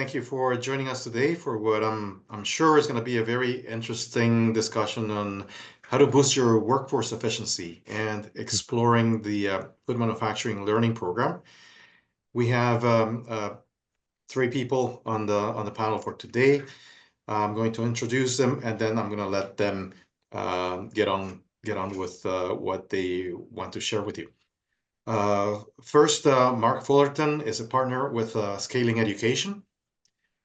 thank you for joining us today for what I'm sure is going to be a very interesting discussion on how to boost your workforce efficiency and exploring the food manufacturing learning program. We have three people on the panel for today. I'm going to introduce them, and then I'm going to let them get on with what they want to share with you. First, Mark Fullerton is a partner with Scaling Education,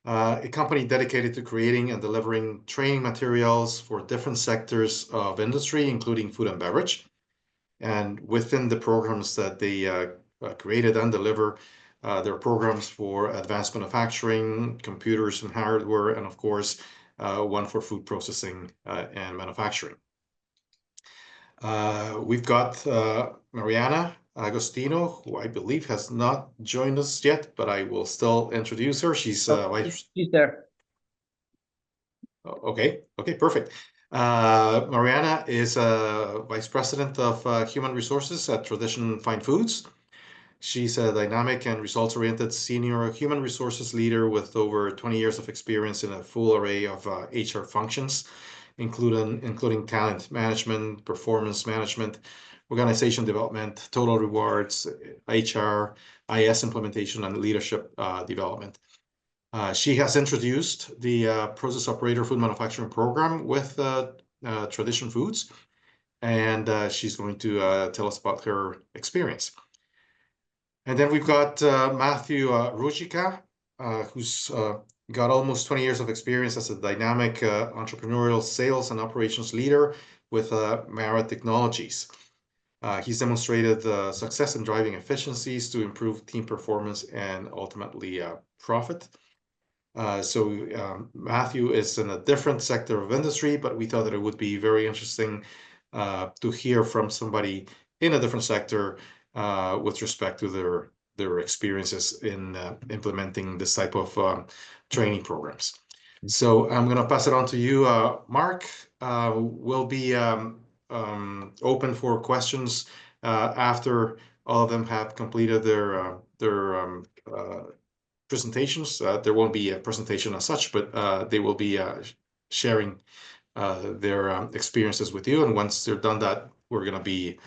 a company dedicated to creating and delivering training materials for different sectors of industry, including food and beverage. And within the programs that they created and deliver, there are programs for advanced manufacturing, computers and hardware, and of course, one for food processing and manufacturing. We've got Mariana Agostino, who I believe has not joined us yet, but I will still introduce her. She's She's there. Okay, perfect. Mariana is Vice President of Human Resources at Tradition Fine Foods. She's a dynamic and results-oriented senior human resources leader with over 20 years of experience in a full array of HR functions, including talent management, performance management, organization development, total rewards, HR, IS implementation, and leadership development. She has introduced the Process Operator Food Manufacturing Program with Tradition Foods, and she's going to tell us about her experience. And then we've got Matthew Rujica, who's got almost 20 years of experience as a dynamic entrepreneurial sales and operations leader with Mara Technologies. He's demonstrated success in driving efficiencies to improve team performance and ultimately profit. So Matthew is in a different sector of industry, but we thought that it would be very interesting to hear from somebody in a different sector with respect to their experiences in implementing this type of training programs. So I'm going to pass it on to you, Mark. We'll be open for questions after all of them have completed their presentations. There won't be a presentation as such, but they will be sharing their experiences with you. And once they're done that, we're going to be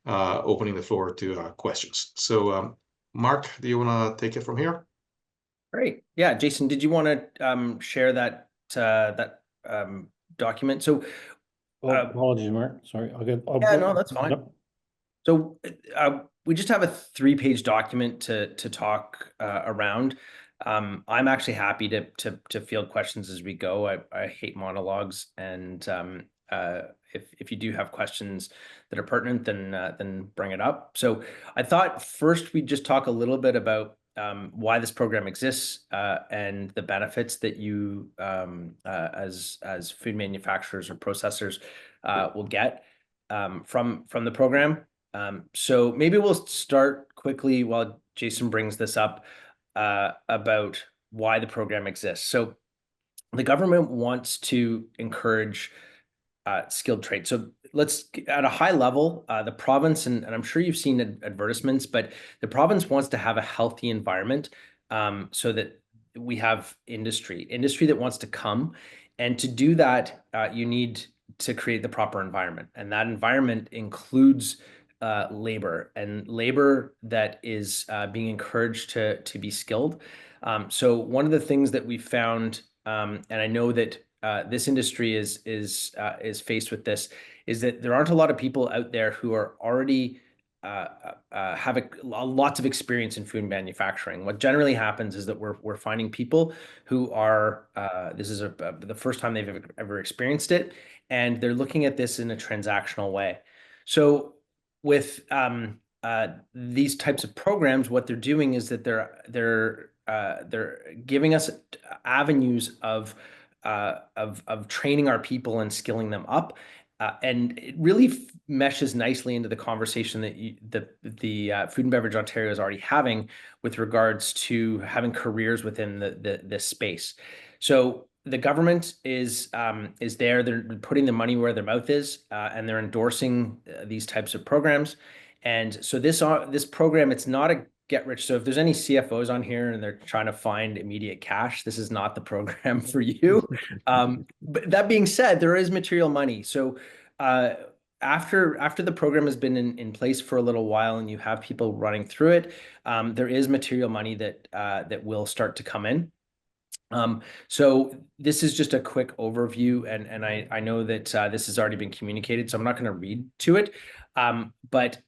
opening the floor to questions. So Mark, do you want to take it from here? Great. Yeah, Jason, did you want to share that document? So apologies, Mark. Sorry. Yeah, no, that's fine. Yep. So we just have a 3-page document to talk around. I'm actually happy to field questions as we go. I hate monologues, and if you do have questions that are pertinent, then bring it up. So I thought first we'd just talk a little bit about why this program exists and the benefits that you as food manufacturers or processors will get from the program. So maybe we'll start quickly while Jason brings this up about why the program exists. So the government wants to encourage skilled trade. So let's, at a high level, the province, and I'm sure you've seen advertisements, but the province wants to have a healthy environment so that we have industry that wants to come. And to do that, you need to create the proper environment. And that environment includes labor, and labor that is being encouraged to be skilled. So one of the things that we found, and I know that this industry is faced with this, is that there aren't a lot of people out there who are already have lots of experience in food manufacturing. What generally happens is that we're finding people who are this is the first time they've ever experienced it, and they're looking at this in a transactional way. So with these types of programs, what they're doing is that they're giving us avenues of training our people and skilling them up. And it really meshes nicely into the conversation that the Food and Beverage Ontario is already having with regards to having careers within this space. So the government is there. They're putting the money where their mouth is, and they're endorsing these types of programs. And so this program, it's not get rich. So if there's any CFOs on here and they're trying to find immediate cash, this is not the program for you. But that being said, there is material money. So after the program has been in place for a little while and you have people running through it, there is material money that will start to come in. So this is just a quick overview, and I know that this has already been communicated, so I'm not going to read to it. But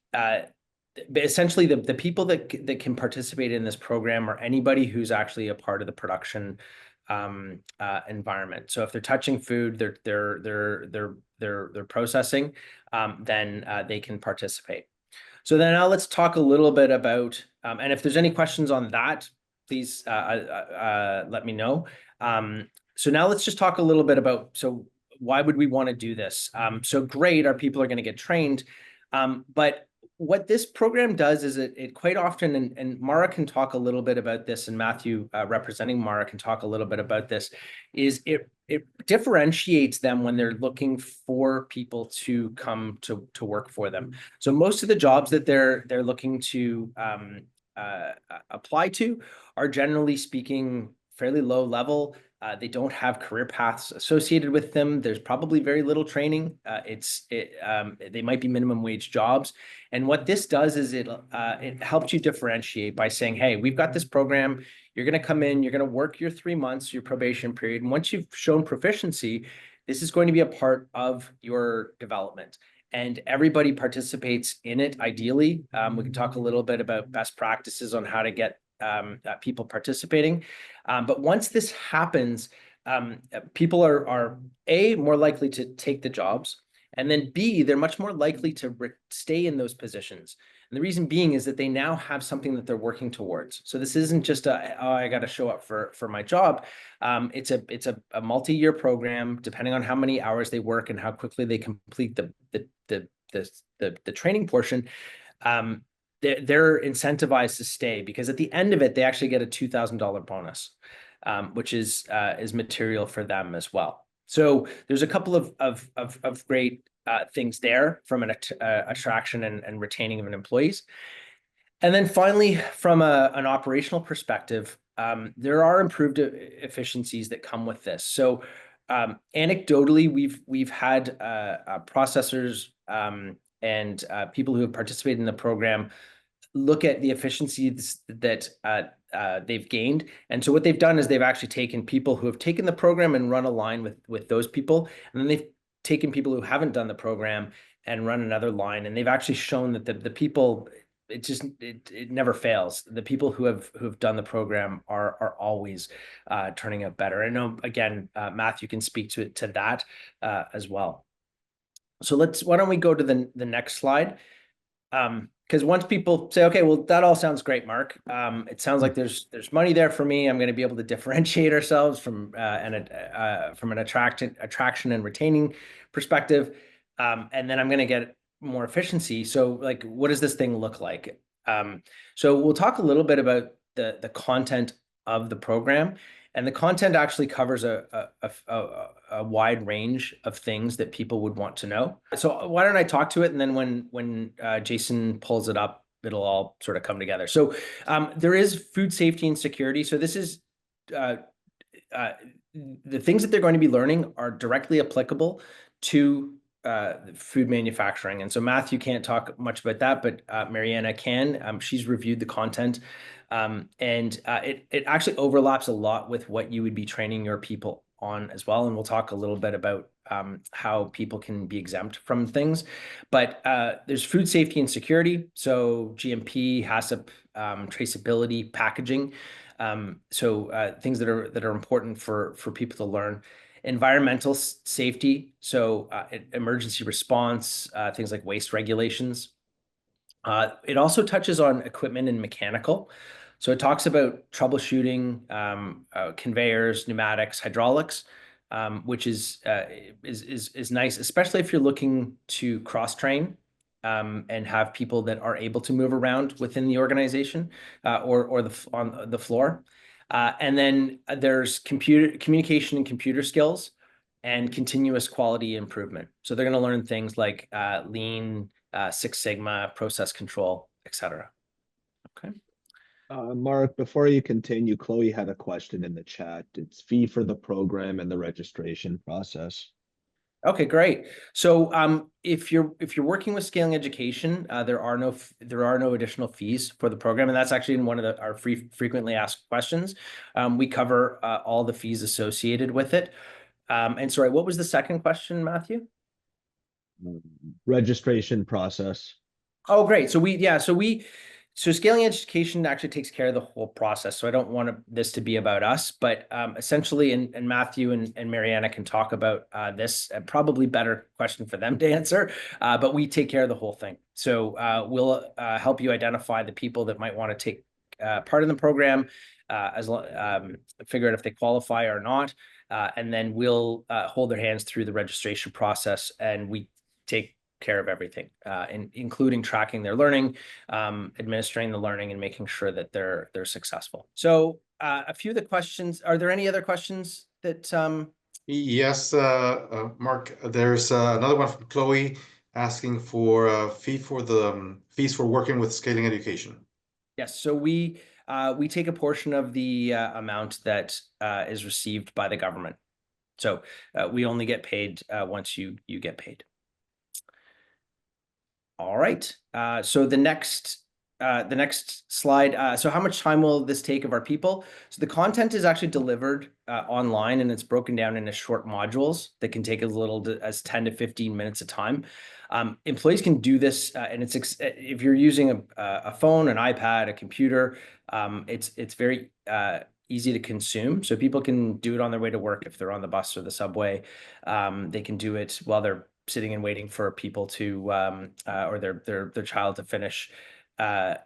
essentially, the people that can participate in this program are anybody who's actually a part of the production environment. So if they're touching food, they're processing, then they can participate. So then now let's talk a little bit about, and if there's any questions on that, please let me know. So now let's just talk a little bit about, so why would we want to do this? So great, our people are going to get trained. But what this program does is it quite often, and Mara can talk a little bit about this, and Matthew representing Mara can talk a little bit about this, is it differentiates them when they're looking for people to come to work for them. So most of the jobs that they're looking to apply to are, generally speaking, fairly low level. They don't have career paths associated with them. There's probably very little training. They might be minimum wage jobs. And what this does is it helps you differentiate by saying, hey, we've got this program. You're going to come in, you're going to work your 3 months, your probation period. And once you've shown proficiency, this is going to be a part of your development. And everybody participates in it, ideally. We can talk a little bit about best practices on how to get people participating. But once this happens, people are A, more likely to take the jobs, and then B, they're much more likely to stay in those positions. And the reason being is that they now have something that they're working towards. So this isn't just I got to show up for my job. It's a multi-year program, depending on how many hours they work and how quickly they complete the training portion. They're incentivized to stay, because at the end of it, they actually get a $2,000 bonus, which is material for them as well. So there's a couple of great things there from an attraction and retaining of an employees. And then finally, from an operational perspective, there are improved efficiencies that come with this. So anecdotally, we've had processors and people who have participated in the program look at the efficiencies that they've gained. And so what they've done is they've actually taken people who have taken the program and run a line with those people. And then they've taken people who haven't done the program and run another line. And they've actually shown that the people, it never fails. The people who have done the program are always turning out better. I know, again, Matthew can speak to that as well. So why don't we go to the next slide? Because once people say, okay, well, that all sounds great, Mark. It sounds like there's money there for me. I'm going to be able to differentiate ourselves from an attraction and retaining perspective, and then I'm going to get more efficiency. So, like, what does this thing look like? So we'll talk a little bit about the content of the program. And the content actually covers a wide range of things that people would want to know. So why don't I talk to it, and then when Jason pulls it up, it'll all sort of come together. So there is food safety and security. So this is the things that they're going to be learning are directly applicable to food manufacturing. And so Matthew can't talk much about that, but Mariana can. She's reviewed the content. And it actually overlaps a lot with what you would be training your people on as well. And we'll talk a little bit about how people can be exempt from things. But there's food safety and security. So GMP, HACCP, traceability, packaging. So things that are important for people to learn. Environmental safety. So emergency response, things like waste regulations. It also touches on equipment and mechanical. So it talks about troubleshooting conveyors, pneumatics, hydraulics, which is nice, especially if you're looking to cross-train and have people that are able to move around within the organization or on the floor. And then there's communication and computer skills and continuous quality improvement. So they're going to learn things like Lean, Six Sigma, process control, etc. Okay. Mark, before you continue, Chloe had a question in the chat. It's fee for the program and the registration process. Okay, great. So if you're working with scaling education, there are no additional fees for the program, and that's actually in one of our frequently asked questions. We cover all the fees associated with it. And sorry, what was the second question, Matthew? Registration process. Oh, great. So scaling education actually takes care of the whole process. So I don't want this to be about us, but essentially, and Matthew and Mariana can talk about this, probably better question for them to answer, but we take care of the whole thing. So we'll help you identify the people that might want to take part in the program, figure out if they qualify or not, and then we'll hold their hands through the registration process, and we take care of everything, including tracking their learning, administering the learning, and making sure that they're successful. So a few of the questions, are there any other questions that Yes, Mark, there's another one from Chloe asking for a fee for the fees for working with scaling education. Yes, so we take a portion of the amount that is received by the government. So we only get paid once you get paid. All right. So the next slide. So how much time will this take of our people? So the content is actually delivered online, and it's broken down into short modules that can take as little as 10 to 15 minutes of time. Employees can do this, and if you're using a phone, an iPad, a computer, it's very easy to consume. So people can do it on their way to work if they're on the bus or the subway. They can do it while they're sitting and waiting for people to or their child to finish their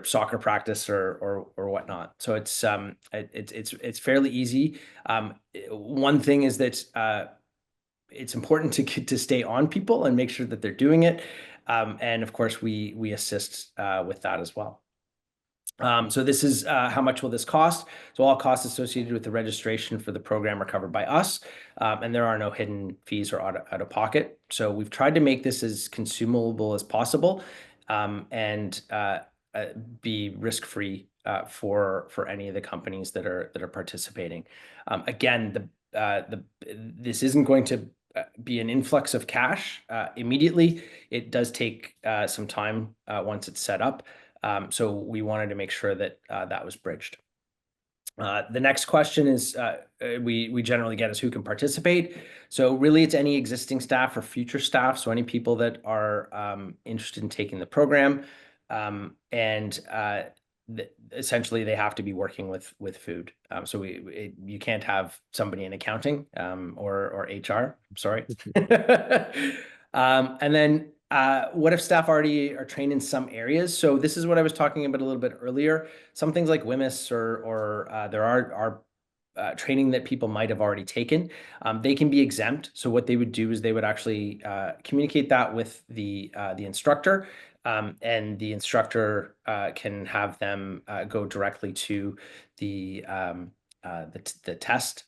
soccer practice or whatnot. So it's fairly easy. One thing is that it's important to stay on people and make sure that they're doing it. And of course, we assist with that as well. So this is how much will this cost? So all costs associated with the registration for the program are covered by us, and there are no hidden fees or out of pocket. So we've tried to make this as consumable as possible, and be risk-free for any of the companies that are participating. Again, this isn't going to be an influx of cash immediately. It does take some time once it's set up. So we wanted to make sure that that was bridged. The next question is we generally get is who can participate. So really it's any existing staff or future staff. So any people that are interested in taking the program, and essentially they have to be working with food. So you can't have somebody in accounting or HR. I'm sorry. And then what if staff already are trained in some areas? So this is what I was talking about a little bit earlier. Some things like WMIS or there are training that people might have already taken. They can be exempt. So what they would do is they would actually communicate that with the instructor, and the instructor can have them go directly to the test.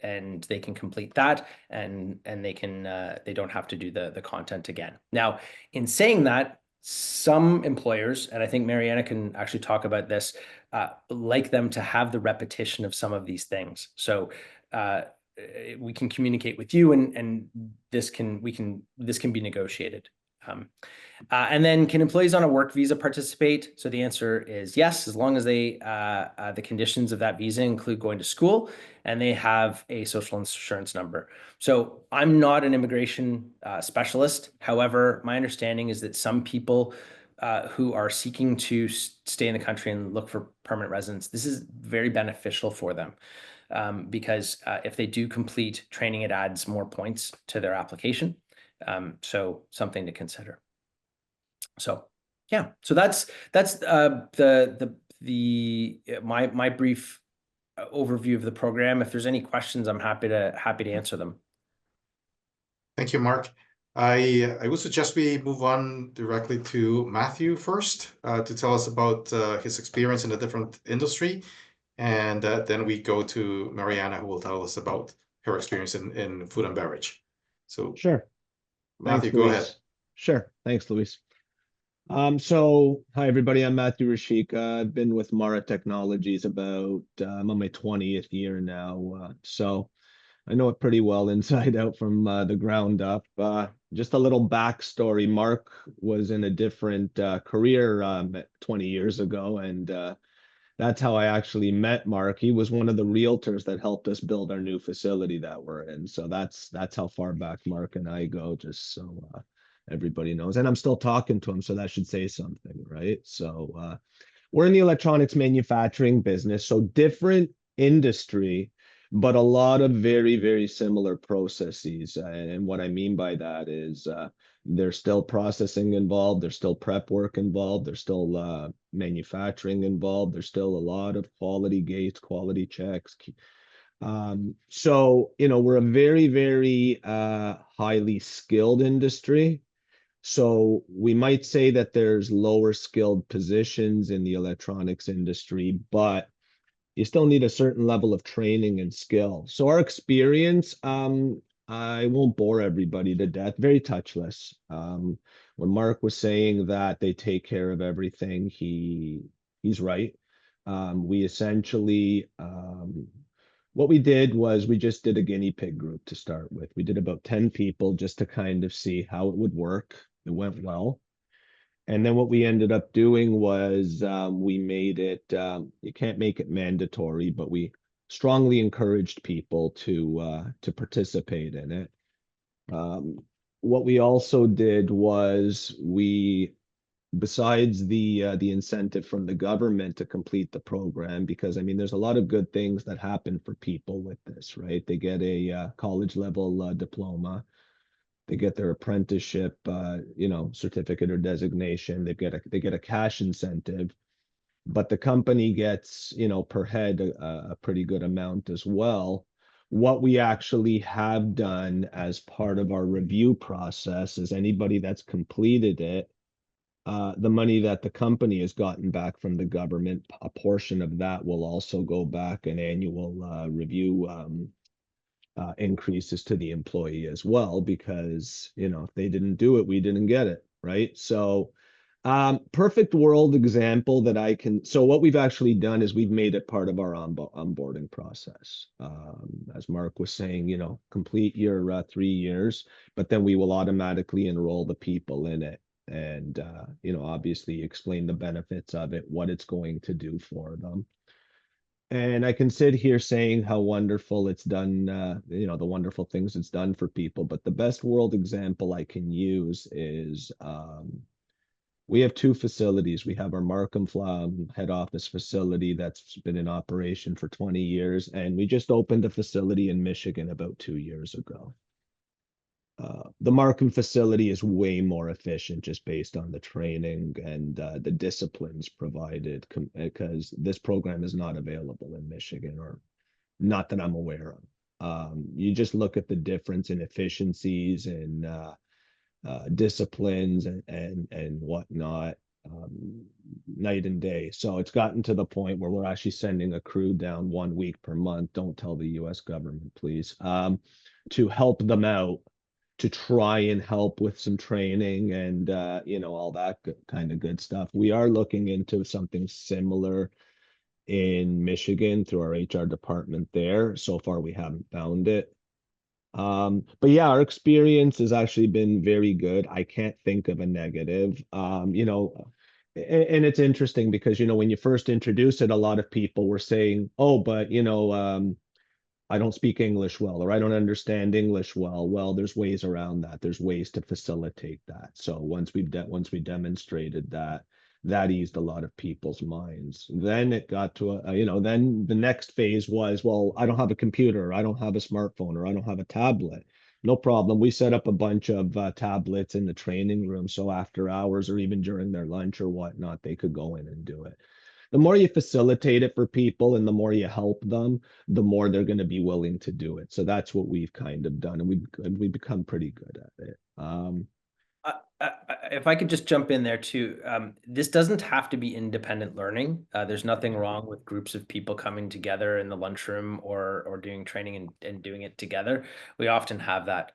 And they can complete that, and they don't have to do the content again. Now, in saying that, some employers, and I think Mariana can actually talk about this, like them to have the repetition of some of these things. So we can communicate with you, and this can be negotiated. And then can employees on a work visa participate? So the answer is yes, as long as they the conditions of that visa include going to school and they have a social insurance number. So I'm not an immigration specialist. However, my understanding is that some people who are seeking to stay in the country and look for permanent residence, this is very beneficial for them. Because if they do complete training, it adds more points to their application. So something to consider. So yeah, so that's my brief overview of the program. If there's any questions, I'm happy to answer them. Thank you, Mark. I would suggest we move on directly to Matthew first to tell us about his experience in a different industry, and then we go to Mariana, who will tell us about her experience in food and beverage. So Sure. Matthew, Thanks, go Luis. ahead. Sure. Thanks, Luis. So hi everybody, I'm Matthew Rashik. I've been with Mara Technologies about I'm on my 20th year now. So I know it pretty well inside out from the ground up. Just a little backstory. Mark was in a different career 20 years ago, and that's how I actually met Mark. He was one of the realtors that helped us build our new facility that we're in. So that's how far back Mark and I go, just so everybody knows. And I'm still talking to him, so that should say something, right? So we're in the electronics manufacturing business, so different industry, but a lot of very, very similar processes. And what I mean by that is there's still processing involved, there's still prep work involved, there's still manufacturing involved, there's still a lot of quality gates, quality checks. So, we're a very, very highly skilled industry. So we might say that there's lower skilled positions in the electronics industry, but you still need a certain level of training and skill. So our experience, I won't bore everybody to death, very touchless. When Mark was saying that they take care of everything, he's right. We essentially what we did was we just did a guinea pig group to start with. We did about 10 people just to kind of see how it would work. It went well. And then what we ended up doing was we made it, you can't make it mandatory, but we strongly encouraged people to participate in it. What we also did was besides the incentive from the government to complete the program, because I mean, there's a lot of good things that happen for people with this, right? They get a college level diploma, they get their apprenticeship, certificate or designation. They get a cash incentive, but the company gets, per head a pretty good amount as well. What we actually have done as part of our review process is anybody that's completed it, the money that the company has gotten back from the government, a portion of that will also go back an annual review increases to the employee as well, because if they didn't do it, we didn't get it, right? So perfect world example that I can. So what we've actually done is we've made it part of our onboarding process. As Mark was saying, complete your 3 years, but then we will automatically enroll the people in it, and obviously explain the benefits of it, what it's going to do for them. And I can sit here saying how wonderful it's done, the wonderful things it's done for people. But the best world example I can use is we have two facilities. We have our Markham head office facility that's been in operation for 20 years. And we just opened a facility in Michigan about 2 years ago. The Markham facility is way more efficient just based on the training and the disciplines provided, because this program is not available in Michigan, or not that I'm aware of. You just look at the difference in efficiencies and disciplines and whatnot, night and day. So it's gotten to the point where we're actually sending a crew down 1 week per month. Don't tell the US government, please, to help them out, to try and help with some training and all that kind of good stuff. We are looking into something similar in Michigan through our HR department there. So far we haven't found it. But yeah, our experience has actually been very good. I can't think of a negative. And it's interesting because when you first introduced it, a lot of people were saying, oh, but I don't speak English well, or I don't understand English well. Well, there's ways around that. There's ways to facilitate that. So once we demonstrated that, that eased a lot of people's minds. Then it got to then the next phase was, well, I don't have a computer, or I don't have a smartphone, or I don't have a tablet. No problem. We set up a bunch of tablets in the training room, so after hours or even during their lunch or whatnot, they could go in and do it. The more you facilitate it for people and the more you help them, the more they're going to be willing to do it. So that's what we've kind of done, and we've become pretty good at it. If I could just jump in there too, this doesn't have to be independent learning. There's nothing wrong with groups of people coming together in the lunchroom or doing training and doing it together. We often have that.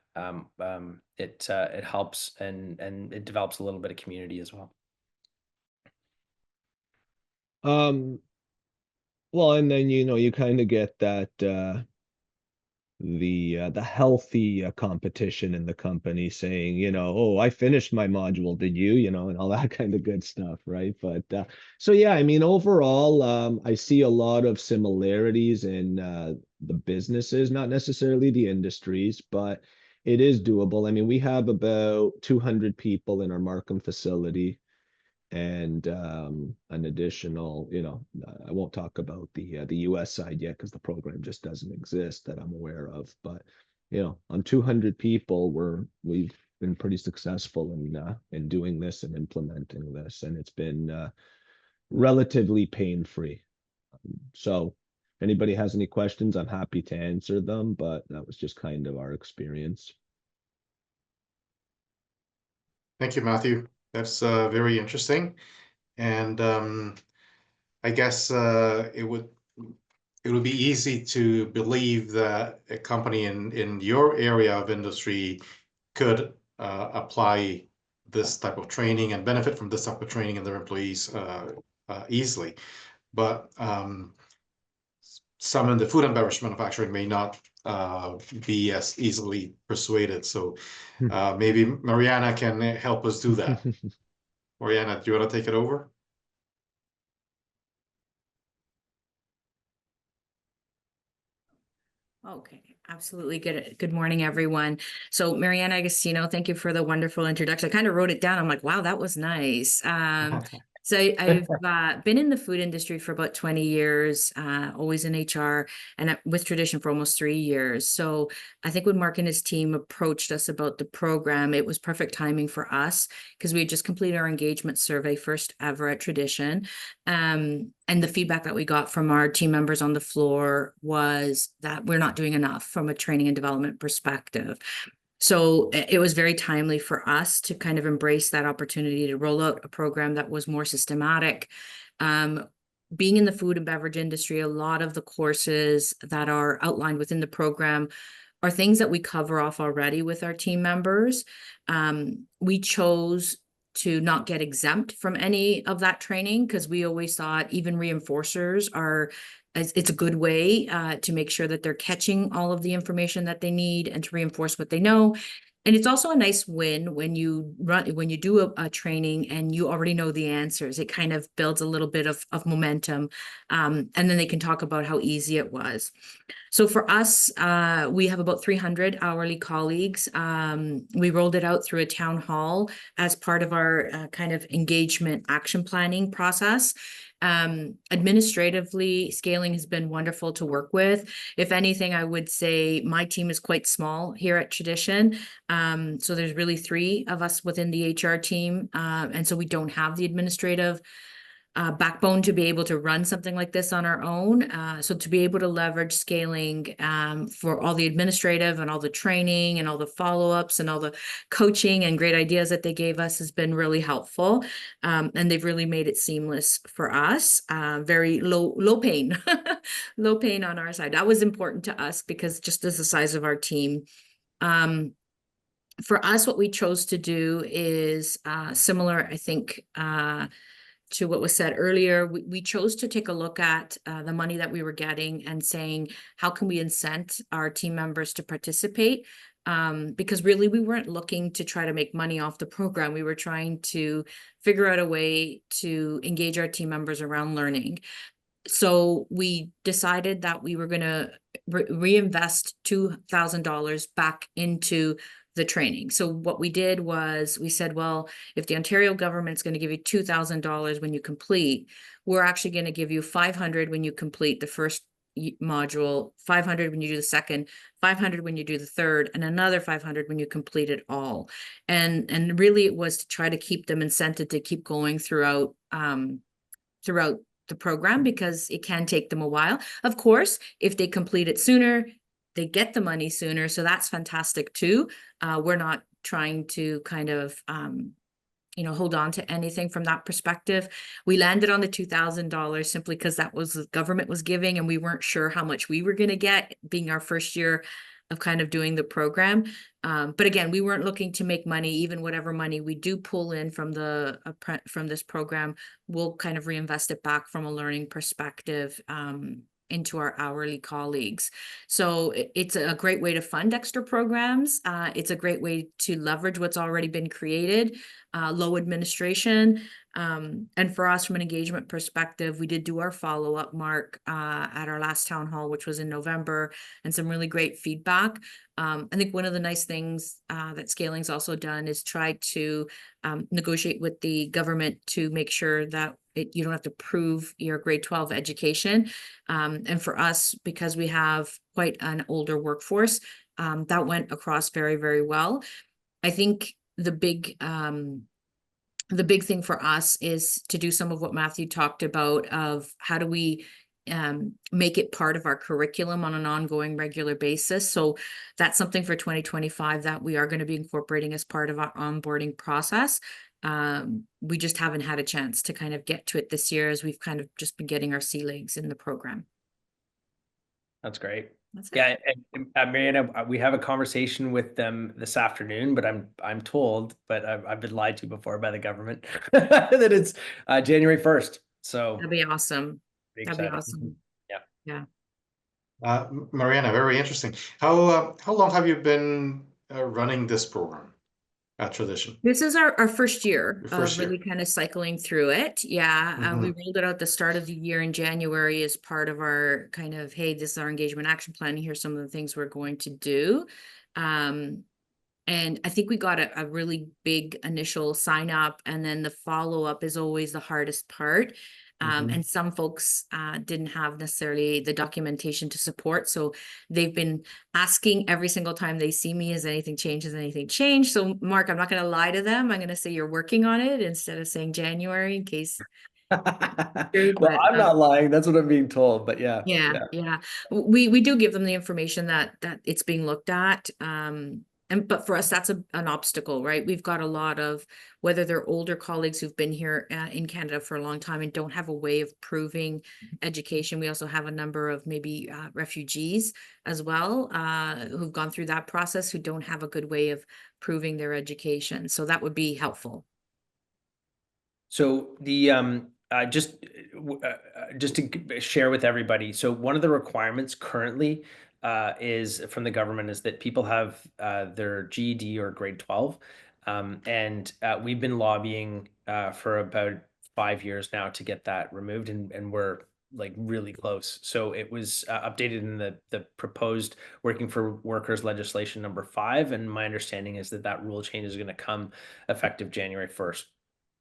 It helps and it develops a little bit of community as well. Well, and then you kind of get that the healthy competition in the company saying, oh, I finished my module, did you? And all that kind of good stuff, right? But so yeah, I mean, overall, I see a lot of similarities in the businesses, not necessarily the industries, but it is doable. I mean, we have about 200 people in our Markham facility, and an additional, I won't talk about the US side yet because the program just doesn't exist that I'm aware of. But on 200 people, we've been pretty successful in doing this and implementing this, and it's been relatively pain-free. So, if anybody has any questions, I'm happy to answer them. But that was just kind of our experience. Thank you, Matthew. That's very interesting. And I guess it would be easy to believe that a company in your area of industry could apply this type of training and benefit from this type of training in their employees easily. But some in the food and beverage manufacturing may not be as easily persuaded. So maybe Mariana can help us do that. Mariana, do you want to take it over? Okay, absolutely. Good morning, everyone. So Mariana Agostino, thank you for the wonderful introduction. I kind of wrote it down. I'm like, wow, that was nice. So I've been in the food industry for about 20 years, always in HR, and with Tradition for almost 3 years. So I think when Mark and his team approached us about the program, it was perfect timing for us because we had just completed our engagement survey, first ever at Tradition. And the feedback that we got from our team members on the floor was that we're not doing enough from a training and development perspective. So it was very timely for us to kind of embrace that opportunity to roll out a program that was more systematic. Being in the food and beverage industry, a lot of the courses that are outlined within the program are things that we cover off already with our team members. We chose to not get exempt from any of that training because we always thought even reinforcers it's a good way to make sure that they're catching all of the information that they need and to reinforce what they know. And it's also a nice win when you do a training and you already know the answers. It kind of builds a little bit of momentum, and then they can talk about how easy it was. So for us, we have about 300 hourly colleagues. We rolled it out through a town hall as part of our kind of engagement action planning process. Administratively, scaling has been wonderful to work with. If anything, I would say my team is quite small here at Tradition. So there's really 3 of us within the HR team. And so we don't have the administrative backbone to be able to run something like this on our own. So to be able to leverage scaling for all the administrative and all the training and all the follow-ups and all the coaching and great ideas that they gave us has been really helpful. And they've really made it seamless for us. Very low pain, low pain on our side. That was important to us because just as the size of our team. For us, what we chose to do is similar, I think, to what was said earlier. We chose to take a look at the money that we were getting and saying, how can we incent our team members to participate? Because really we weren't looking to try to make money off the program. We were trying to figure out a way to engage our team members around learning. So we decided that we were going to reinvest $2,000 back into the training. So what we did was we said, well, if the Ontario government's going to give you $2,000 when you complete, we're actually going to give you $500 when you complete the first module, $500 when you do the second, $500 when you do the third, and another $500 when you complete it all. And really it was to try to keep them incented to keep going throughout the program because it can take them a while. Of course, if they complete it sooner, they get the money sooner. So that's fantastic too. We're not trying to kind of, hold on to anything from that perspective. We landed on the $2,000 simply because that was the government was giving and we weren't sure how much we were going to get being our first year of kind of doing the program. But again, we weren't looking to make money. Even whatever money we do pull in from this program, we'll kind of reinvest it back from a learning perspective into our hourly colleagues. So it's a great way to fund extra programs. It's a great way to leverage what's already been created, low administration. And for us, from an engagement perspective, we did do our follow-up, Mark, at our last town hall, which was in November, and some really great feedback. I think one of the nice things that Scaling's also done is try to negotiate with the government to make sure that you don't have to prove your grade 12 education. And for us, because we have quite an older workforce, that went across very, very well. I think the big thing for us is to do some of what Matthew talked about of how do we make it part of our curriculum on an ongoing regular basis. So that's something for 2025 that we are going to be incorporating as part of our onboarding process. We just haven't had a chance to kind of get to it this year as we've kind of just been getting our sea legs in the program. That's great. That's it. Yeah, and Mariana, we have a conversation with them this afternoon, but I'm told, but I've been lied to before by the government that it's January 1st. So That'd be awesome. That'd be exciting. awesome. Yeah. Yeah. Mariana, very interesting. How long have you been running this program at Tradition? This is our first year Your first of really year. kind of cycling through it. Yeah, we rolled it out the start of the year in January as part of our kind of, hey, this is our engagement action plan. Here's some of the things we're going to do. And I think we got a really big initial sign up, and then the follow up is always the hardest part. And some folks didn't have necessarily the documentation to support. So they've been asking every single time they see me, has anything changed? Has anything changed? So Mark, I'm not going to lie to them. I'm going to say you're working on it instead of saying January in case. Well, But, I'm not lying. That's what I'm being told, but yeah. Yeah. We do give them the information that it's being looked at. But for us, that's an obstacle, right? We've got a lot of, whether they're older colleagues who've been here in Canada for a long time and don't have a way of proving education. We also have a number of maybe refugees as well, who've gone through that process, who don't have a good way of proving their education. So that would be helpful. So the just to share with everybody. So one of the requirements currently is from the government is that people have their GED or grade 12. And we've been lobbying for about 5 years now to get that removed, and we're like really close. So it was updated in the proposed Working for Workers legislation number 5. And my understanding is that rule change is going to come effective January 1st.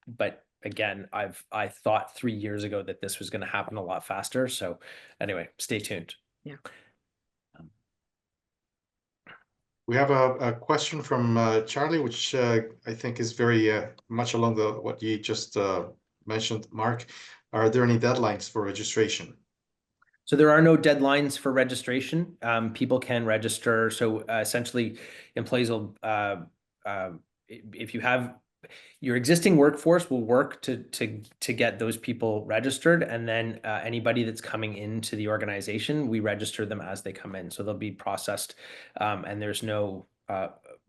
But again, I thought 3 years ago that this was going to happen a lot faster. So anyway, stay tuned. Yeah. We have a question from Charlie, which I think is very much along what you just mentioned, Mark. Are there any deadlines for registration? So there are no deadlines for registration. People can register. So essentially, employees will, if you have your existing workforce, will work to get those people registered, and then anybody that's coming into the organization, we register them as they come in. So they'll be processed, and there's no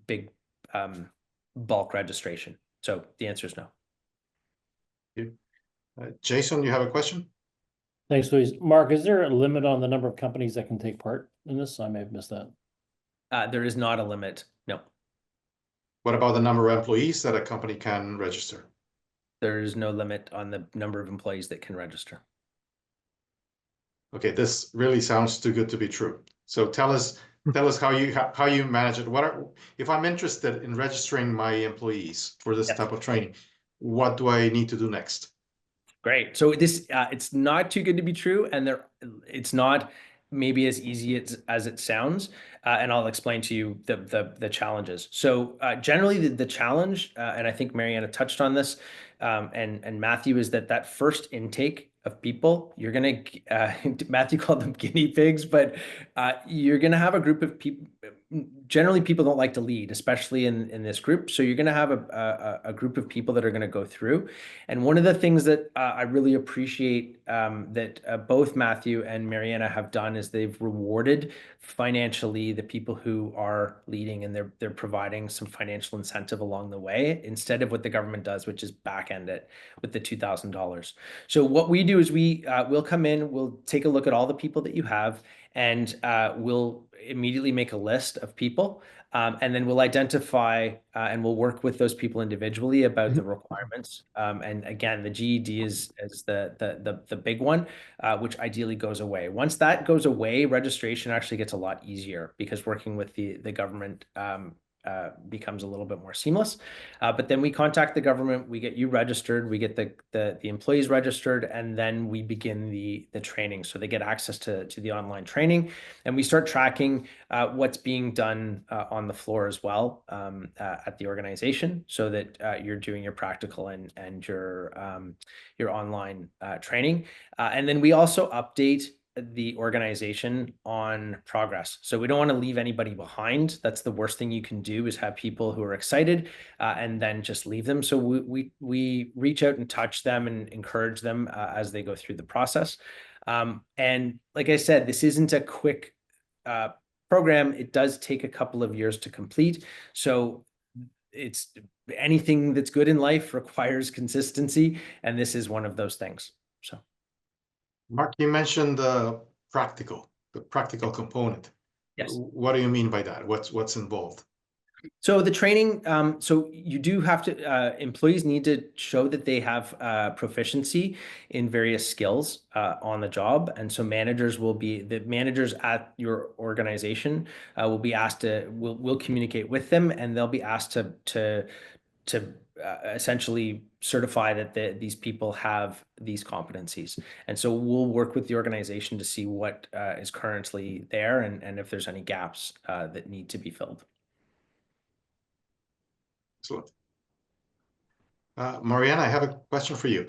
big bulk registration. So the answer is no. Jason, you have a question? Thanks, Louise. Mark, is there a limit on the number of companies that can take part in this? I may have missed that. There is not a limit. No. What about the number of employees that a company can register? There is no limit on the number of employees that can register. Okay, this really sounds too good to be true. So tell us how you manage it. If I'm interested in registering my employees for this type of training, what do I need to do next? Great. So this it's not too good to be true, and it's not maybe as easy as it sounds. And I'll explain to you the challenges. So generally the challenge, and I think Mariana touched on this, and Matthew, is that first intake of people, you're gonna Matthew called them guinea pigs, but you're gonna have a group of people, generally people don't like to lead, especially in this group. So you're going to have a group of people that are going to go through. And one of the things that I really appreciate that both Matthew and Mariana have done is they've rewarded financially the people who are leading, and they're providing some financial incentive along the way instead of what the government does, which is back end it with the $2,000. So what we do is we'll come in, we'll take a look at all the people that you have, and we'll immediately make a list of people, and then we'll identify and we'll work with those people individually about the requirements. And again, the GED is the big one, which ideally goes away. Once that goes away, registration actually gets a lot easier because working with the government becomes a little bit more seamless. But then we contact the government, we get you registered, we get the employees registered, and then we begin the training. So they get access to the online training, and we start tracking what's being done on the floor as well at the organization, so that you're doing your practical and your online training. And then we also update the organization on progress. So we don't want to leave anybody behind. That's the worst thing you can do, is have people who are excited and then just leave them. So we reach out and touch them and encourage them as they go through the process. And like I said, this isn't a quick program. It does take a couple of years to complete. So it's anything that's good in life requires consistency, and this is one of those things. So. Mark, you mentioned the practical component. Yes. What do you mean by that? What's involved? So the training, so you do have to, employees need to show that they have proficiency in various skills on the job. And so the managers at your organization will be asked will communicate with them, and they'll be asked to essentially certify that these people have these competencies. And so we'll work with the organization to see what is currently there, and if there's any gaps that need to be filled. Excellent. Mariana, I have a question for you.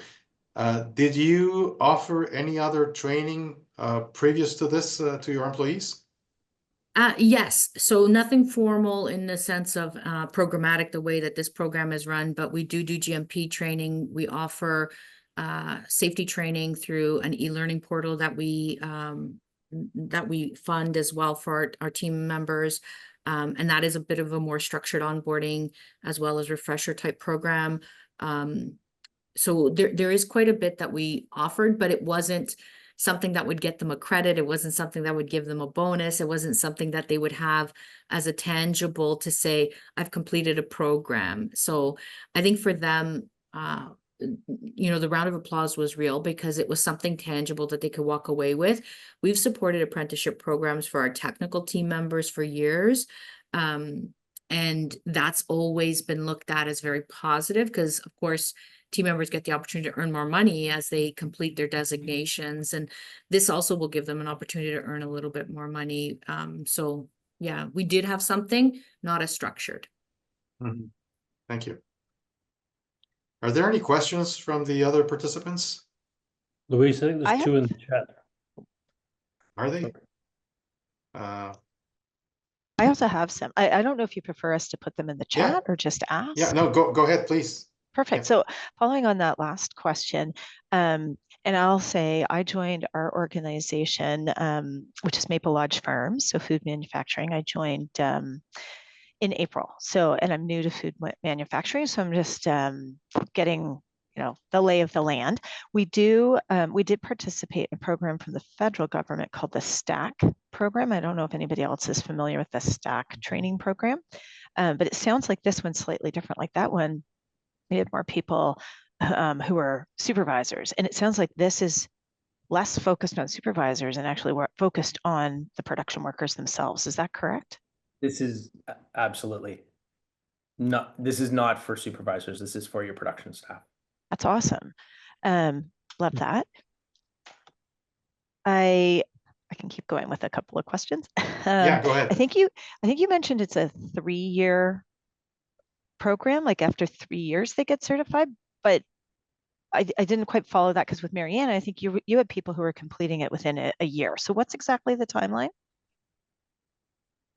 Did you offer any other training previous to this to your employees? Yes, so nothing formal in the sense of programmatic, the way that this program is run, but we do GMP training. We offer safety training through an e-learning portal that we fund as well for our team members. And that is a bit of a more structured onboarding as well as refresher type program. So there is quite a bit that we offered, but it wasn't something that would get them a credit. It wasn't something that would give them a bonus. It wasn't something that they would have as a tangible to say, I've completed a program. So I think for them, the round of applause was real because it was something tangible that they could walk away with. We've supported apprenticeship programs for our technical team members for years. And that's always been looked at as very positive because, of course, team members get the opportunity to earn more money as they complete their designations. And this also will give them an opportunity to earn a little bit more money. So yeah, we did have something, not as structured. Mm-hmm. Thank you. Are there any questions from the other participants? Louise, I think there's two in the chat. Are they? I also have some. I don't know if you prefer us to put them in the chat or just ask. Yeah, no, go ahead, please. Perfect. So following on that last question, and I'll say I joined our organization, which is Maple Lodge Farms, so food manufacturing. I joined in April. So, and I'm new to food manufacturing, so I'm just getting the lay of the land. We did participate in a program from the federal government called the STAC program. I don't know if anybody else is familiar with the STAC training program, but it sounds like this one's slightly different. Like that one, we had more people who were supervisors. And it sounds like this is less focused on supervisors and actually we're focused on the production workers themselves. Is that correct? This is absolutely not, this is not for supervisors. This is for your production staff. That's awesome. Love that. I can keep going with a couple of questions. Yeah, go ahead. I think you mentioned it's a 3-year program, like after 3 years they get certified, but I didn't quite follow that because with Mariana, I think you had people who were completing it within a year. So what's exactly the timeline?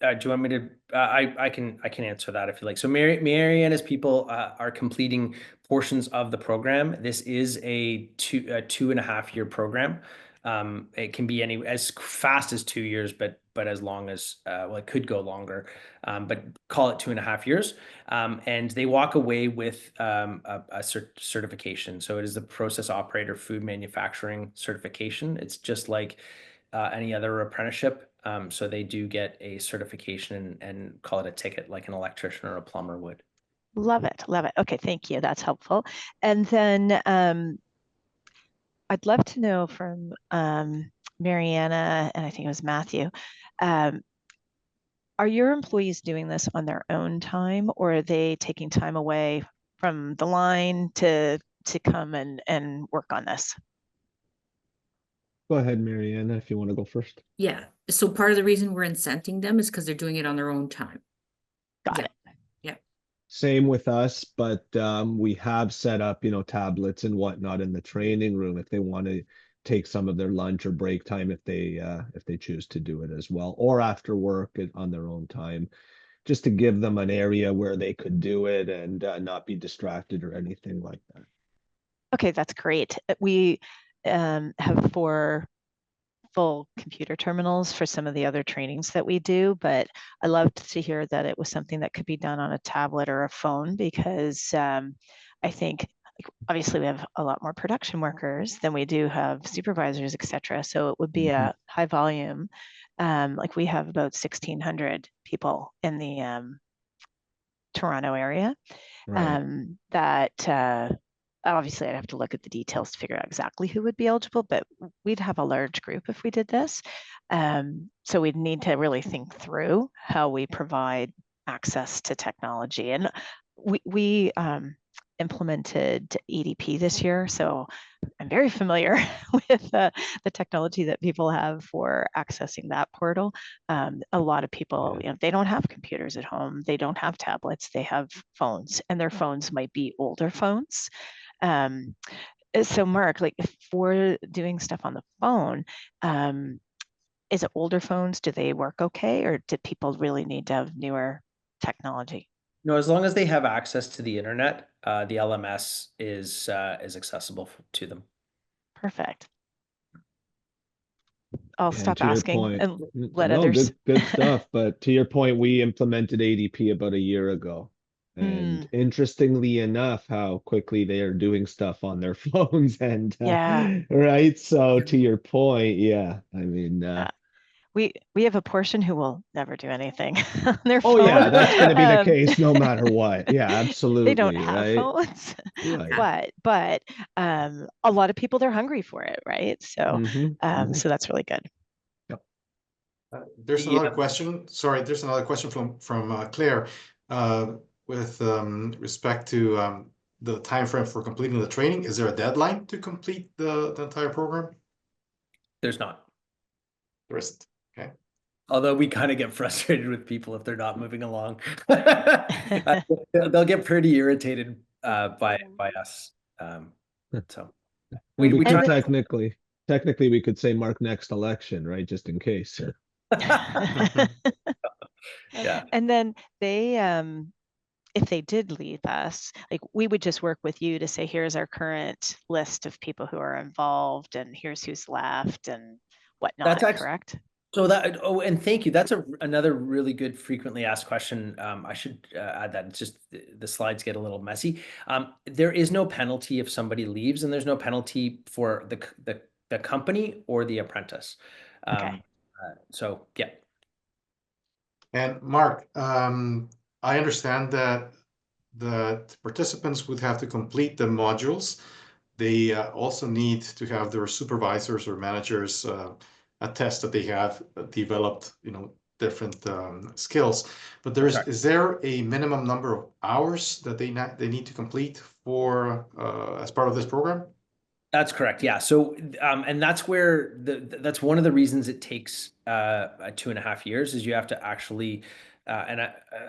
Do you want me to? I can answer that if you like. So Mariana's people are completing portions of the program. This is a 2.5 year program. It can be as fast as 2 years, but as long as well, it could go longer. But call it 2.5 years. And they walk away with a certification. So it is the process operator food manufacturing certification. It's just like any other apprenticeship. So they do get a certification and call it a ticket like an electrician or a plumber would. Love it. Love it. Okay, thank you. That's helpful. And then I'd love to know from Mariana, and I think it was Matthew, are your employees doing this on their own time, or are they taking time away from the line to come and work on this? Go ahead, Mariana, if you want to go first. Yeah. So part of the reason we're incenting them is because they're doing it on their own time. Got Yeah. it. Same with us, but we have set up, tablets and whatnot in the training room if they want to take some of their lunch or break time if they choose to do it as well, or after work on their own time, just to give them an area where they could do it and not be distracted or anything like that. Okay, that's great. We have 4 full computer terminals for some of the other trainings that we do, but I loved to hear that it was something that could be done on a tablet or a phone, because I think obviously we have a lot more production workers than we do have supervisors, etc. So it would be a high volume. Like we have about 1,600 people in the Toronto area. Right. That obviously I'd have to look at the details to figure out exactly who would be eligible, but we'd have a large group if we did this. So we'd need to really think through how we provide access to technology. And we implemented EDP this year, so I'm very familiar with the technology that people have for accessing that portal. A lot of people, they don't have computers at home, they don't have tablets, they have phones, and their phones might be older phones. So Mark, like if we're doing stuff on the phone, is it older phones? Do they work okay, or do people really need to have newer technology? No, as long as they have access to the internet, the LMS is accessible to them. Perfect. I'll And stop to your asking point, and let no, others. good stuff. But to your point, we implemented ADP about a year ago. And interestingly enough, how quickly they are doing stuff on their phones and Yeah. right. So to your point, yeah, I mean, we have a portion who will never do anything on their oh phone. yeah, that's going to be the case no matter what. Yeah, absolutely. They don't have right. phones, Right. but a lot of people, they're hungry for it, right? So so that's really good. There's another question. Sorry, there's another question from Claire with respect to the time frame for completing the training. Is there a deadline to complete the entire program? There's not. There isn't. Okay. Although we kind of get frustrated with people if they're not moving along. They'll get pretty irritated by us. So we we could try technically we could say mark next election, right? Just in case. Yeah. And then they if they did leave us, like we would just work with you to say, here's our current list of people who are involved and here's who's left and whatnot. That's correct? So and thank you. That's another really good frequently asked question. I should add that. It's just the slides get a little messy. There is no penalty if somebody leaves, and there's no penalty for the company or the apprentice. Okay. So yeah. And Mark, I understand that the participants would have to complete the modules. They also need to have their supervisors or managers attest that they have developed, different skills. But is there a minimum number of hours that they need to complete for as part of this program? That's correct. Yeah. So, and that's where that's one of the reasons it takes 2.5 years is you have to actually,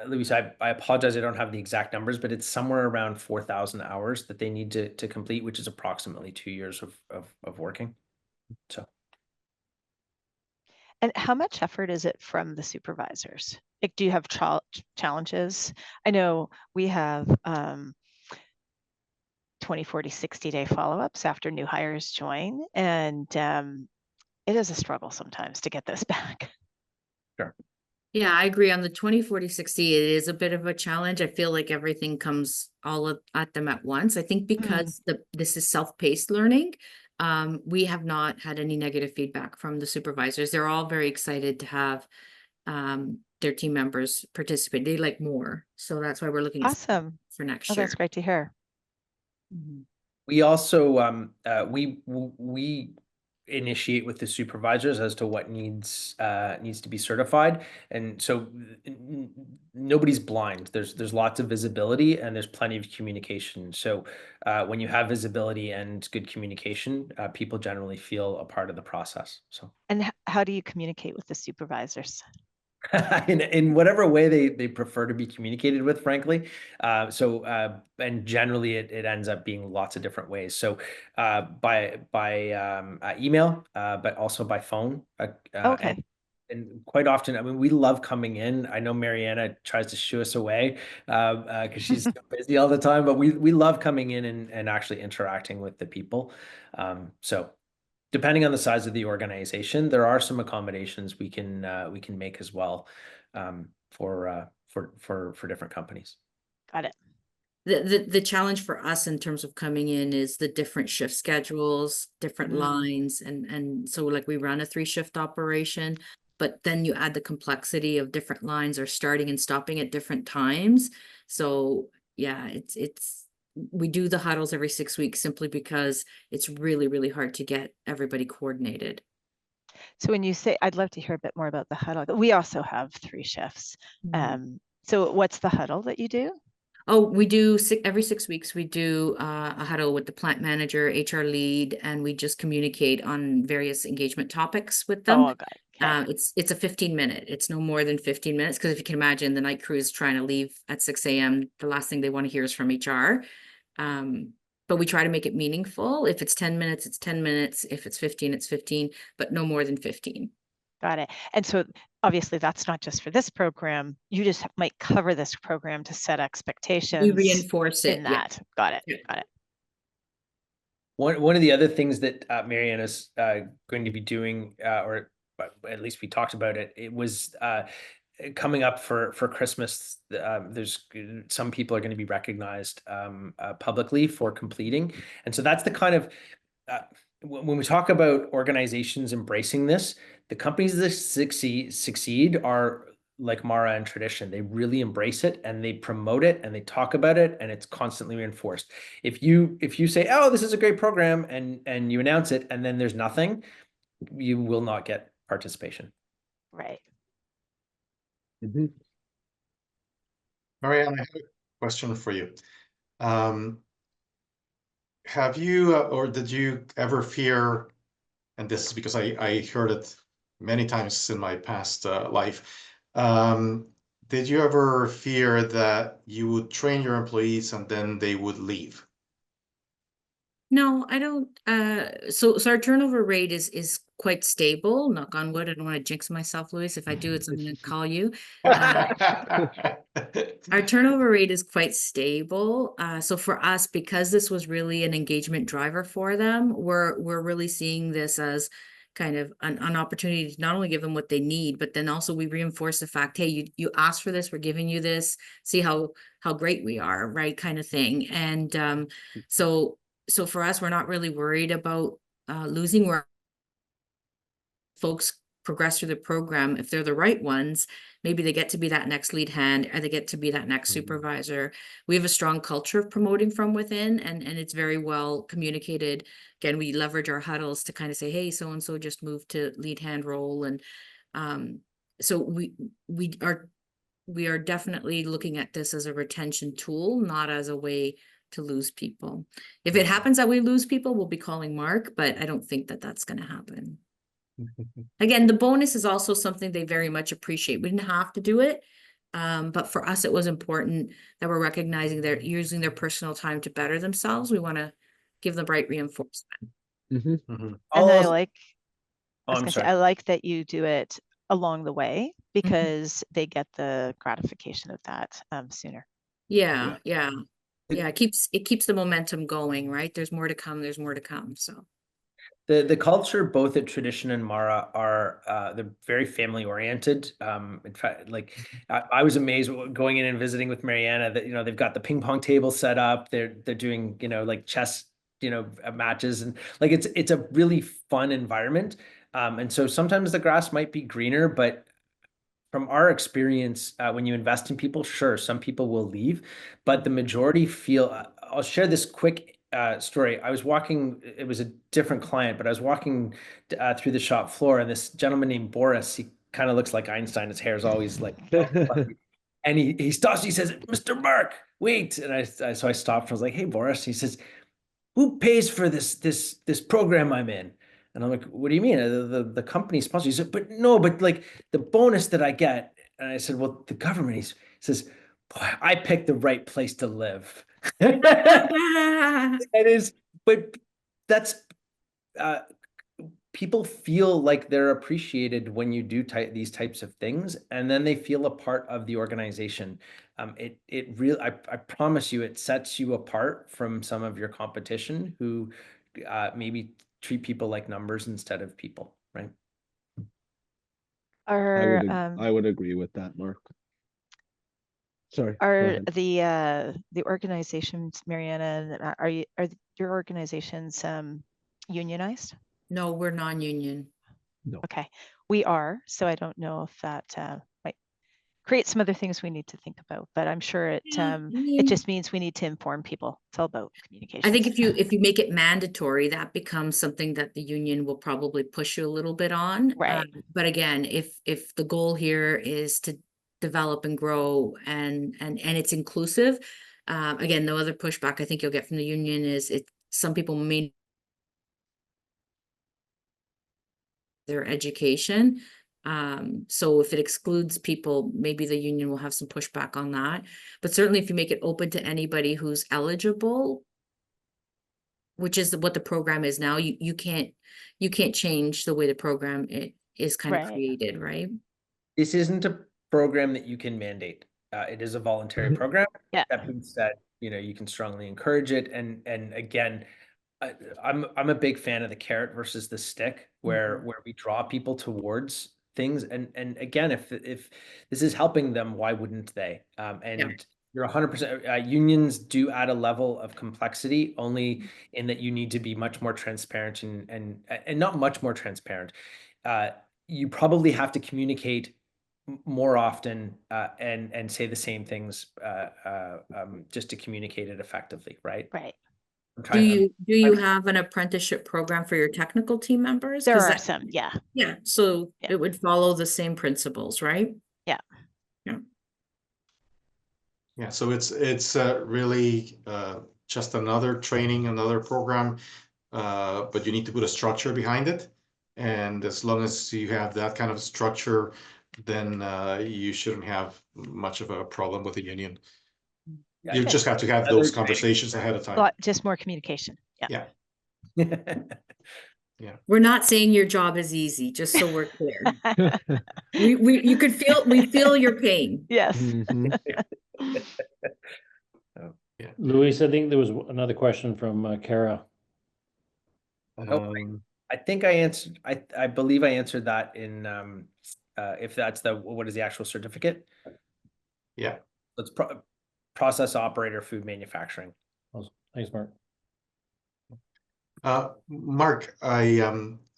Luis, I apologize, I don't have the exact numbers, but it's somewhere around 4,000 hours that they need to complete, which is approximately 2 years of working. So. And how much effort is it from the supervisors? Like, do you have challenges? I know we have 20, 40, 60-day follow-ups after new hires join. And it is a struggle sometimes to get this back. Sure. Yeah, I agree. On the 20, 40, 60, it is a bit of a challenge. I feel like everything comes all at them at once. I think because this is self-paced learning, we have not had any negative feedback from the supervisors. They're all very excited to have their team members participate. They like more. So that's why we're looking Awesome. for next Oh, year. that's great to hear. We also we initiate with the supervisors as to what needs to be certified, and so nobody's blind. There's lots of visibility and there's plenty of communication. So when you have visibility and good communication, people generally feel a part of the process. So And how do you communicate with the supervisors? in whatever way they prefer to be communicated with, frankly. And generally it ends up being lots of different ways. So by email, but also by phone. Okay. And quite often, I mean, we love coming in. I know Mariana tries to shoo us away because she's so busy all the time, but we love coming in and actually interacting with the people. So depending on the size of the organization, there are some accommodations we can make as well for different companies. Got it. The challenge for us in terms of coming in is the different shift schedules, different lines, and so like we run a 3-shift operation, but then you add the complexity of different lines are starting and stopping at different times. So yeah, it's we do the huddles every 6 weeks simply because it's really, really hard to get everybody coordinated. So when you say, I'd love to hear a bit more about the huddle. We also have 3 shifts. So what's the huddle that you do? Oh, we do every 6 weeks, we do a huddle with the plant manager, HR lead, and we just communicate on various engagement topics with them. Oh, God. Okay. It's a 15-minute. It's no more than 15 minutes because if you can imagine the night crew is trying to leave at 6 a.m. The last thing they want to hear is from HR. But we try to make it meaningful. If it's 10 minutes, it's 10 minutes. If it's 15, it's 15, but no more than 15. Got it. And so obviously that's not just for this program. You just might cover this program to set expectations. We reinforce it in that. Yeah. Got it. Yeah. Got it. One of the other things that Mariana's going to be doing, or at least we talked about it, it was coming up for Christmas. There's some people are going to be recognized publicly for completing, and so that's the kind of when we talk about organizations embracing this, the companies that succeed are like Mara and Tradition. They really embrace it and they promote it and they talk about it and it's constantly reinforced. If you say, oh, this is a great program, and you announce it and then there's nothing, you will not get participation. Right. Marianne, I have a question for you. Have you or did you ever fear, and this is because I heard it many times in my past life, did you ever fear that you would train your employees and then they would leave? No, I don't. So our turnover rate is quite stable. Knock on wood. I don't want to jinx myself, Louis. If I do, I'm going to call you. Our turnover rate is quite stable. So for us, because this was really an engagement driver for them, we're really seeing this as kind of an opportunity to not only give them what they need, but then also we reinforce the fact, hey, you asked for this, we're giving you this. See how great we are, right? Kind of thing. And so for us, we're not really worried about losing where folks progress through the program. If they're the right ones, maybe they get to be that next lead hand or they get to be that next supervisor. We have a strong culture of promoting from within and it's very well communicated. Again, we leverage our huddles to kind of say, hey, so-and-so just moved to lead hand role. And so we are definitely looking at this as a retention tool, not as a way to lose people. If it happens that we lose people, we'll be calling Mark, but I don't think that that's going to happen. Again, the bonus is also something they very much appreciate. We didn't have to do it, but for us, it was important that we're recognizing they're using their personal time to better themselves. We want to give them right reinforcement. And I like Oh, was I'm gonna say, sorry. I like that you do it along the way Mhm. because they get the gratification of that sooner. Yeah, yeah. Yeah, it keeps the momentum going, right? There's more to come, there's more to come, so. The culture both at Tradition and Mara are they're very family oriented. In fact, like I was amazed going in and visiting with Mariana that they've got the ping pong table set up. They're doing like chess matches, and like it's a really fun environment. And so sometimes the grass might be greener, but from our experience, when you invest in people, sure, some people will leave, but the majority feel. I'll share this quick story. I was walking, it was a different client, but I was walking through the shop floor, and this gentleman named Boris, he kind of looks like Einstein. His hair is always like, and he stops, he says, "Mr. Mark, wait." And so I stopped and I was like, "Hey, Boris." He says, "Who pays for this program I'm in?" And I'm like, "What do you mean? The company sponsors." He said, "But no, but like the bonus that I get." And I said, "Well, the government." He says, "Boy, I picked the right place to live." It is, but that's uh, people feel like they're appreciated when you do these types of things, and then they feel a part of the organization. It really, I promise you, it sets you apart from some of your competition who maybe treat people like numbers instead of people, right? Are I would agree with that, Mark. Sorry, go are ahead. the organizations, Mariana, are your organizations unionized? No, we're non-union. No. Okay, we are, so I don't know if that might create some other things we need to think about, but I'm sure it Yeah, I it mean, just means we need to inform people. It's all about I communication. think if you make it mandatory, that becomes something that the union will probably push you a little bit on. Right. But again, if the goal here is to develop and grow and it's inclusive, again, the other pushback I think you'll get from the union is some people may their education. So if it excludes people, maybe the union will have some pushback on that. But certainly if you make it open to anybody who's eligible, which is what the program is now, you can't change the way the program is kind of Right. created, right? This isn't a program that you can mandate. It is a voluntary program. Yeah. That being said, you can strongly encourage it. And again, I'm a big fan of the carrot versus the stick, where we draw people towards things. And again, if this is helping them, why wouldn't they? And you're 100%. Unions do add a level of complexity, only in that you need to be much more transparent and not much more transparent. You probably have to communicate more often and say the same things just to communicate it effectively, right? Right. Do you have an apprenticeship program for your technical team members? There are some, yeah. Yeah, so Yeah. it would follow the same principles, right? Yeah. Yeah. Yeah, so it's really just another training, another program, but you need to put a structure behind it. And as long as you have that kind of structure, then you shouldn't have much of a problem with the union. Yeah, You just have to have those conversations ahead of time. Just more communication. Yeah. Yeah. We're not saying your job is easy, just so we're clear. We feel your pain. Yes. Luis, I think there was another question from Kara. I think I answered. I believe I answered that in if that's what is the actual certificate? Yeah. Let's process operator food manufacturing. Awesome. Thanks, Mark. Mark, I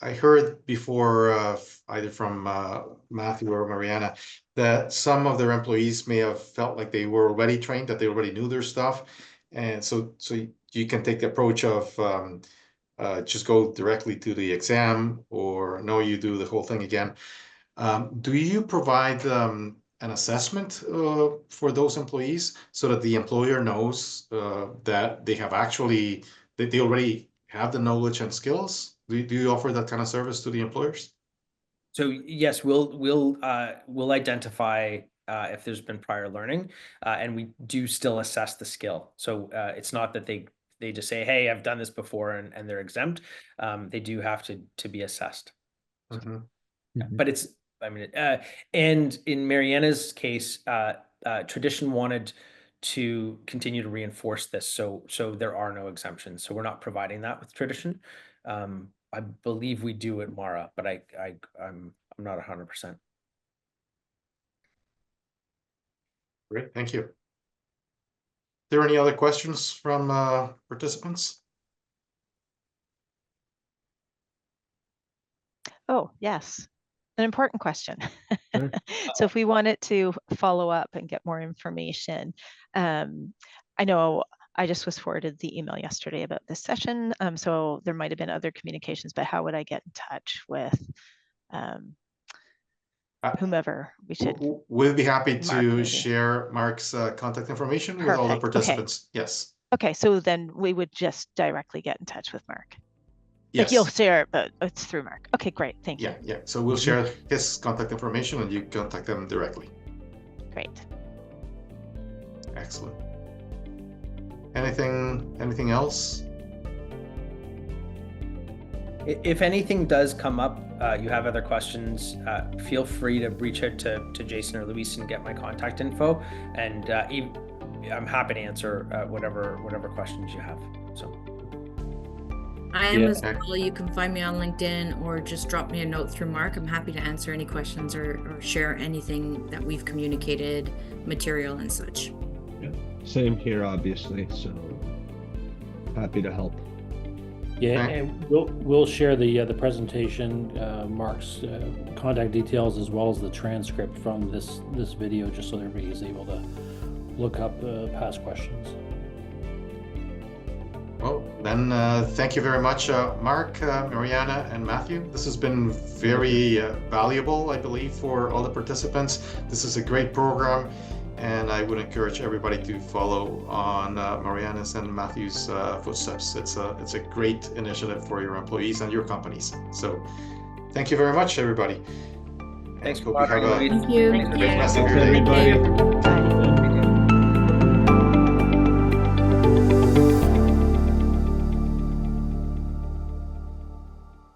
heard before either from Matthew or Mariana that some of their employees may have felt like they were already trained, that they already knew their stuff, and so you can take the approach of just go directly to the exam, or no, you do the whole thing again. Do you provide an assessment for those employees so that the employer knows that they have actually that they already have the knowledge and skills? Do you offer that kind of service to the employers? So yes, we'll identify if there's been prior learning, and we do still assess the skill. So it's not that they just say, "Hey, I've done this before," and they're exempt. They do have to be assessed. Mhm. But it's, I mean, and in Mariana's case, Tradition wanted to continue to reinforce this, so there are no exemptions. So we're not providing that with Tradition. I believe we do at Mara, but I'm not 100%. Great, thank you. Are there any other questions from participants? Oh, yes. An important question. Sure. So if we wanted to follow up and get more information, I know I just was forwarded the email yesterday about this session. So there might have been other communications, but how would I get in touch with whomever we should? We'll be happy Mark, to maybe. share Mark's contact information with all the Perfect. Okay. participants. Yes. Okay, so then we would just directly get in touch with Mark. Yes. Like you'll share it, but it's through Mark. Okay, great. Thank you. Yeah. So we'll share his contact information and you contact them directly. Great. Excellent. Anything else? If anything does come up, you have other questions, feel free to reach out to Jason or Luis and get my contact info. And I'm happy to answer whatever questions you have. So. I am as well. You can find me on LinkedIn or just drop me a note through Mark. I'm happy to answer any questions or share anything that we've communicated, material and such. Same here, obviously. So happy to help. Yeah, and we'll share the presentation, Mark's contact details, as well as the transcript from this video, just so everybody is able to look up past questions. Well, then thank you very much, Mark, Mariana, and Matthew. This has been very valuable, I believe, for all the participants. This is a great program, and I would encourage everybody to follow on Mariana's and Matthew's footsteps. It's a great initiative for your employees and your companies. So thank you very much, everybody. Thanks and for hope you have a Thank you. great rest of your Thanks, day. everybody. Bye.